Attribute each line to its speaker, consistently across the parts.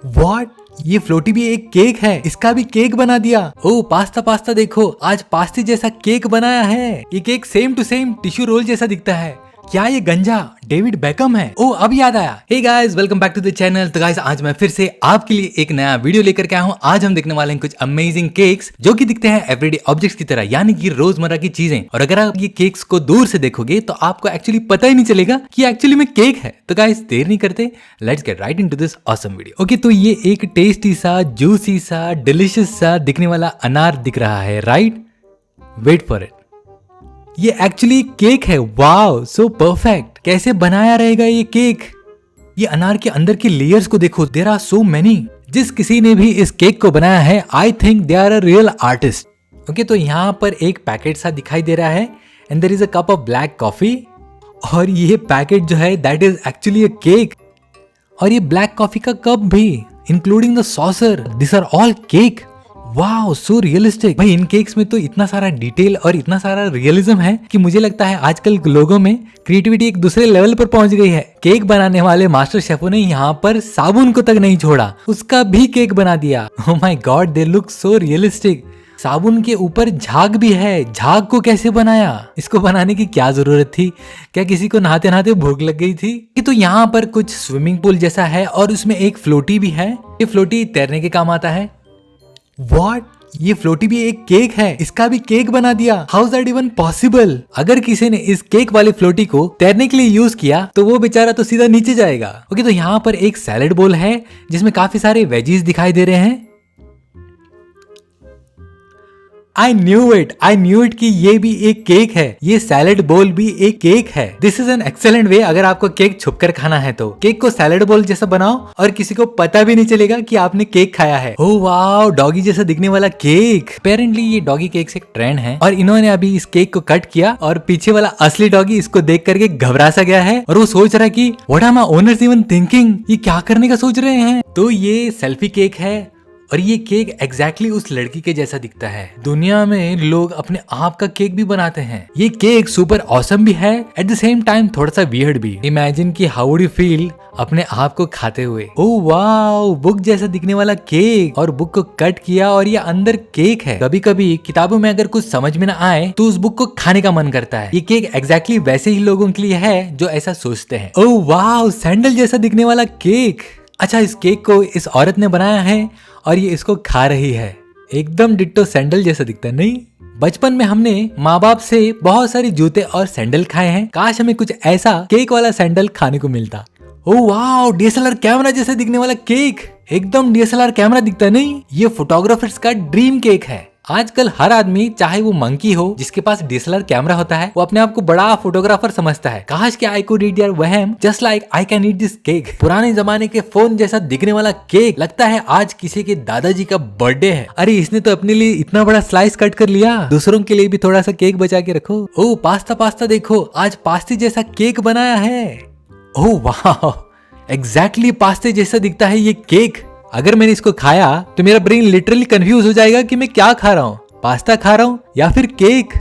Speaker 1: What? ये फ्लोटी भी एक केक है, इसका भी केक बना दिया। ओ पास्ता देखो, आज पास्ते जैसा केक बनाया है। ये cake same to same tissue roll जैसा दिखता है। क्या ये गंजा डेविड बेकम है? ओ अब याद आया। Hey guys, welcome back to the channel. तो गाइस, आज मैं फिर से आपके लिए एक नया वीडियो लेकर के आया हूँ। आज हम देखने वाले हैं कुछ अमेजिंग केक्स जो कि दिखते हैं एवरीडे ऑब्जेक्ट्स की तरह, यानी कि रोजमर्रा की चीजें। और अगर आप ये केक्स को दूर से देखोगे तो आपको एक्चुअली पता ही नहीं चलेगा कि एक्चुअली में केक है। तो गाइस, देर नहीं करते, let's get right into this awesome video. Okay, तो ये एक टेस्टी सा, जूसी सा, डिलिशियस सा दिखने वाला अनार दिख रहा है, राइट? Wait for it. ये एक्चुअली केक है। Wow, so perfect. कैसे बनाया रहेगा ये केक? ये अनार के अंदर की लेयर्स को देखो, देयर आर सो मेनी। जिस किसी ने भी इस केक को बनाया है, I think they are a real artist. Okay, तो यहाँ पर एक पैकेट सा दिखाई दे रहा है and there is a cup of black coffee. और ये पैकेट जो है that is actually a cake. और ये ब्लैक कॉफी का कप भी, including the saucer, this are all cake. Wow, so realistic. भाई, इन केक्स में तो इतना सारा डिटेल और इतना सारा रियलिज्म है कि मुझे लगता है आजकल लोगों में क्रिएटिविटी एक दूसरे लेवल पर पहुंच गई है। केक बनाने वाले मास्टर शेफों ने यहाँ पर साबुन को तक नहीं छोड़ा, उसका भी केक बना दिया। Oh my God, they look so realistic. साबुन के ऊपर झाग भी है। झाग को कैसे बनाया? इसको बनाने की क्या जरूरत थी? क्या किसी को नहाते नहाते भूख लग गई थी? तो यहाँ पर कुछ स्विमिंग पूल जैसा है और उसमें एक फ्लोटी भी है। ये फ्लोटी तैरने के काम आता है। व्हाट? ये फ्लोटी भी एक केक है, इसका भी केक बना दिया। How is that even possible? अगर किसी ने इस केक वाली फ्लोटी को तैरने के लिए यूज किया तो वो बेचारा तो सीधा नीचे जाएगा। ओके, तो यहाँ पर एक सैलेड बोल है जिसमें काफी सारे वेजीज दिखाई दे रहे हैं। आई न्यू इट कि ये भी एक केक है। ये सैलेड बोल भी एक केक है। दिस इज एन एक्सेलेंट वे। अगर आपको केक छुपकर खाना है तो केक को सैलेड बोल जैसा बनाओ और किसी को पता भी नहीं चलेगा कि आपने केक खाया है। ओह वाओ, डॉगी जैसा दिखने वाला केक। अपेरेंटली ये डॉगी केक्स एक ट्रेंड है और इन्होंने अभी इस केक को कट किया और पीछे वाला असली डॉगी इसको देख करके घबरा सा गया है और वो सोच रहा है कि what are my owners even thinking, ये क्या करने का सोच रहे हैं। तो ये सेल्फी केक है और ये केक एग्जैक्टली उस लड़की के जैसा दिखता है। दुनिया में लोग अपने आप का केक भी बनाते हैं। ये केक सुपर ऑसम भी है, एट द सेम टाइम थोड़ा सा वियर्ड भी। इमेजिन कि हाउ वुड यू फील अपने आप को खाते हुए। ओह वाओ, बुक जैसा दिखने वाला केक और बुक को कट किया और ये अंदर केक है। कभी कभी किताबों में अगर कुछ समझ में ना आए तो उस बुक को खाने का मन करता है। ये केक एग्जैक्टली वैसे ही लोगों के लिए है जो ऐसा सोचते हैं। ओह वाओ, सैंडल जैसा दिखने वाला केक। अच्छा, इस केक को इस औरत ने बनाया है और ये इसको खा रही है। एकदम डिट्टो सैंडल जैसा दिखता है, नहीं? बचपन में हमने माँ बाप से बहुत सारे जूते और सैंडल खाए हैं। काश हमें कुछ ऐसा केक वाला सैंडल खाने को मिलता। ओह वाओ, डीएसएलआर कैमरा जैसे दिखने वाला केक। एकदम डीएसएलआर कैमरा दिखता है, नहीं? ये फोटोग्राफर्स का ड्रीम केक है। आजकल हर आदमी, चाहे वो मंकी हो जिसके पास डीएसएलआर कैमरा होता है, वो अपने आप को बड़ा फोटोग्राफर समझता है। काश कि आई कुड ईट योर वहम just like I can eat this cake. पुराने जमाने के फोन जैसा दिखने वाला केक। लगता है आज किसी के दादाजी का बर्थडे है। अरे, इसने तो अपने लिए इतना बड़ा स्लाइस कट कर लिया, दूसरों के लिए भी थोड़ा सा केक बचा के रखो। ओह पास्ता देखो, आज पास्ते जैसा केक बनाया है। ओह वाह, एग्जैक्टली पास्ते जैसा दिखता है ये केक। अगर मैंने इसको खाया तो मेरा ब्रेन लिटरली कंफ्यूज हो जाएगा कि मैं क्या खा रहा हूँ, पास्ता खा रहा हूँ या फिर केक।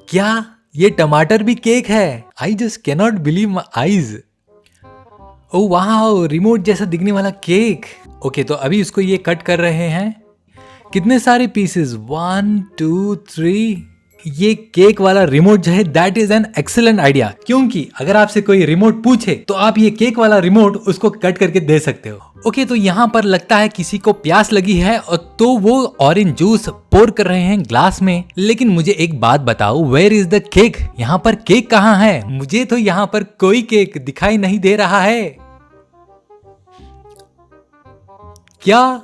Speaker 1: क्या ये टमाटर भी केक है? I just cannot believe my eyes. Oh वाह, रिमोट जैसा दिखने वाला केक। ओके, तो अभी इसको ये कट कर रहे हैं। कितने सारे पीसेस, 1 2 3। ये केक वाला रिमोट जो है that is an excellent idea, क्योंकि अगर आपसे कोई रिमोट पूछे तो आप ये केक वाला रिमोट उसको कट करके दे सकते हो। ओके, तो यहाँ पर लगता है किसी को प्यास लगी है और तो वो ऑरेंज जूस पोर कर रहे हैं ग्लास में। लेकिन मुझे एक बात बताओ, वेयर इज द केक? यहाँ पर केक कहाँ है? मुझे तो यहाँ पर कोई केक दिखाई नहीं दे रहा है। क्या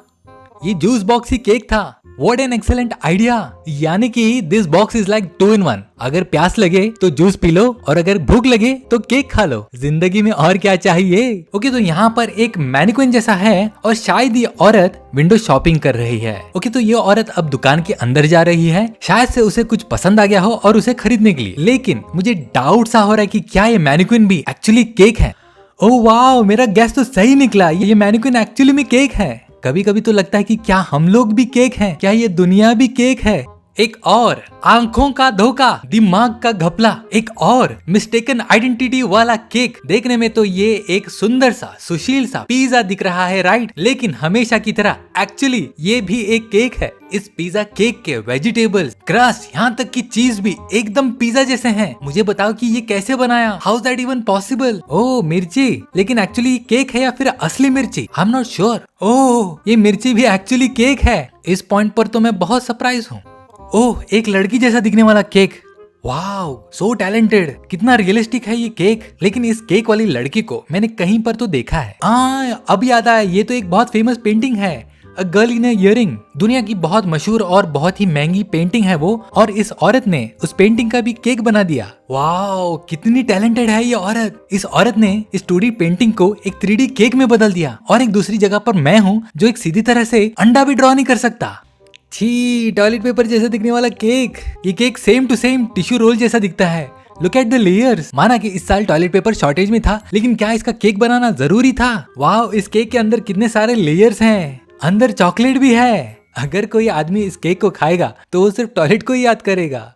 Speaker 1: ये जूस बॉक्स ही केक था? What an excellent idea! यानी कि this box is like 2 in 1। अगर प्यास लगे तो जूस पी लो और अगर भूख लगे तो केक खा लो। जिंदगी में और क्या चाहिए? ओके, तो यहाँ पर एक मैनिक्विन जैसा है और शायद ये औरत विंडो शॉपिंग कर रही है। ओके, तो ये औरत अब दुकान के अंदर जा रही है। शायद से उसे कुछ पसंद आ गया हो और उसे खरीदने के लिए। लेकिन मुझे डाउट सा हो रहा है कि क्या ये मैनिक्विन भी एक्चुअली केक है। ओह वाओ, मेरा गैस तो सही निकला। ये मैनिक्विन एक्चुअली में केक है। कभी कभी तो लगता है कि क्या हम लोग भी केक हैं? क्या ये दुनिया भी केक है? एक और आंखों का धोखा, दिमाग का घपला, एक और मिस्टेकन आइडेंटिटी वाला केक। देखने में तो ये एक सुंदर सा सुशील सा पिज्जा दिख रहा है, राइट? लेकिन हमेशा की तरह एक्चुअली ये भी एक केक है। इस पिज्जा केक के वेजिटेबल्स, क्रस्ट, यहाँ तक की चीज भी एकदम पिज्जा जैसे हैं। मुझे बताओ कि ये कैसे बनाया? How is that even possible? Oh, मिर्ची। लेकिन एक्चुअली केक है या फिर असली मिर्ची? I am not sure. Oh, ये मिर्ची भी एक्चुअली केक है। इस पॉइंट पर तो मैं बहुत सरप्राइज हूँ। ओह, एक लड़की जैसा दिखने वाला केक। Wow, so talented. कितना रियलिस्टिक है ये केक। लेकिन इस केक वाली लड़की को मैंने कहीं पर तो देखा है। अब याद आया, ये तो एक बहुत फेमस पेंटिंग है, a girl in a earring. दुनिया की बहुत मशहूर और बहुत ही महंगी पेंटिंग है वो, और इस औरत ने उस पेंटिंग का भी केक बना दिया। वाओ, कितनी टैलेंटेड है ये औरत। इस औरत ने इस 2D पेंटिंग को एक 3D केक में बदल दिया। और एक दूसरी जगह पर मैं हूँ जो एक सीधी तरह से अंडा भी ड्रॉ नहीं कर सकता। छी, टॉयलेट पेपर जैसा दिखने वाला केक। ये cake same to same tissue roll जैसा दिखता है। Look at the layers. माना कि इस साल टॉयलेट पेपर शॉर्टेज में था, लेकिन क्या इसका केक बनाना जरूरी था? वाह, इस केक के अंदर कितने सारे लेयर्स हैं। अंदर चॉकलेट भी है। अगर कोई आदमी इस केक को खाएगा तो वो सिर्फ टॉयलेट को ही याद करेगा।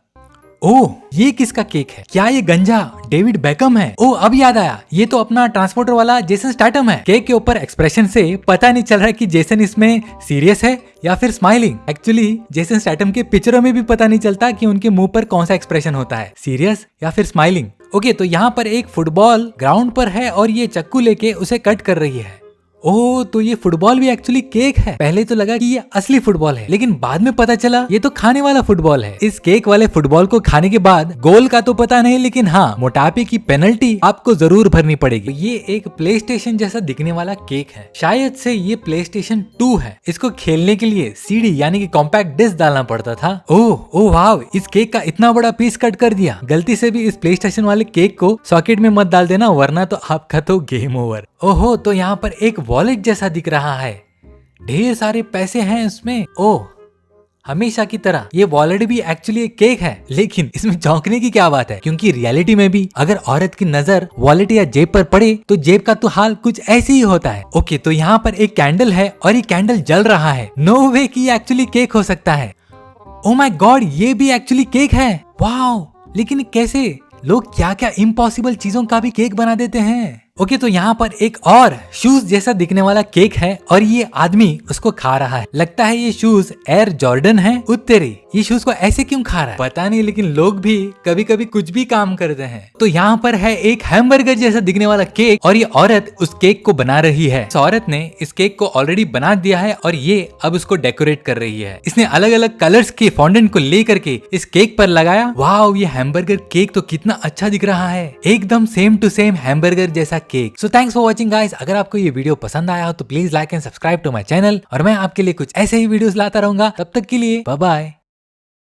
Speaker 1: ओह, ये किसका केक है? क्या ये गंजा डेविड बेकम है? ओह, अब याद आया, ये तो अपना ट्रांसपोर्टर वाला जेसन स्टैटम है। केक के ऊपर एक्सप्रेशन से पता नहीं चल रहा कि जेसन इसमें सीरियस है या फिर स्माइलिंग। एक्चुअली जेसन स्टैटम के पिक्चरों में भी पता नहीं चलता कि उनके मुंह पर कौन सा एक्सप्रेशन होता है, सीरियस या फिर स्माइलिंग। ओके, तो यहाँ पर एक फुटबॉल ग्राउंड पर है और ये चाकू लेके उसे कट कर रही है। ओह, तो ये फुटबॉल भी एक्चुअली केक है। पहले तो लगा कि ये असली फुटबॉल है, लेकिन बाद में पता चला ये तो खाने वाला फुटबॉल है। इस केक वाले फुटबॉल को खाने के बाद गोल का तो पता नहीं, लेकिन हाँ, मोटापे की पेनल्टी आपको जरूर भरनी पड़ेगी। ये एक प्ले स्टेशन जैसा दिखने वाला केक है। शायद से ये प्ले स्टेशन 2 है। इसको खेलने के लिए सीडी यानी कि कॉम्पैक्ट डिस्क डालना पड़ता था। ओह वाह, इस केक का इतना बड़ा पीस कट कर दिया। गलती से भी इस प्ले स्टेशन वाले केक को सॉकेट में मत डाल देना, वरना तो आपका तो गेम ओवर। ओहो, तो यहाँ पर एक वॉलेट जैसा दिख रहा है। ढेर सारे पैसे हैं इसमें। ओह, हमेशा की तरह ये वॉलेट भी एक्चुअली एक केक है। लेकिन इसमें चौंकने की क्या बात है, क्योंकि रियलिटी में भी अगर औरत की नजर वॉलेट या जेब पर पड़े तो जेब का तो हाल कुछ ऐसे ही होता है। ओके, तो यहाँ पर एक कैंडल है और ये कैंडल जल रहा है। नो वे कि ये एक्चुअली केक हो सकता है। ओह माय गॉड, ये भी एक्चुअली केक है। वाओ, लेकिन कैसे? लोग क्या क्या इम्पॉसिबल चीजों का भी केक बना देते हैं। ओके, तो यहाँ पर एक और शूज जैसा दिखने वाला केक है और ये आदमी उसको खा रहा है। लगता है ये शूज एयर जॉर्डन है। उत्तरी, ये शूज को ऐसे क्यों खा रहा है पता नहीं, लेकिन लोग भी कभी कभी कुछ भी काम करते हैं। तो यहाँ पर है एक हैमबर्गर जैसा दिखने वाला केक और ये औरत उस केक को बना रही है। इस औरत ने इस केक को ऑलरेडी बना दिया है और ये अब उसको डेकोरेट कर रही है। इसने अलग अलग कलर्स के फॉन्डेंट को लेकर के इस केक पर लगाया। वाह, ये हैमबर्गर केक तो कितना अच्छा दिख रहा है, एकदम सेम टू सेम हैमबर्गर जैसा cake. So thanks for watching guys. अगर आपको ये वीडियो पसंद आया हो तो please like and subscribe to my channel, और मैं आपके लिए कुछ ऐसे ही वीडियोस लाता रहूंगा। तब तक के लिए बाय बाय।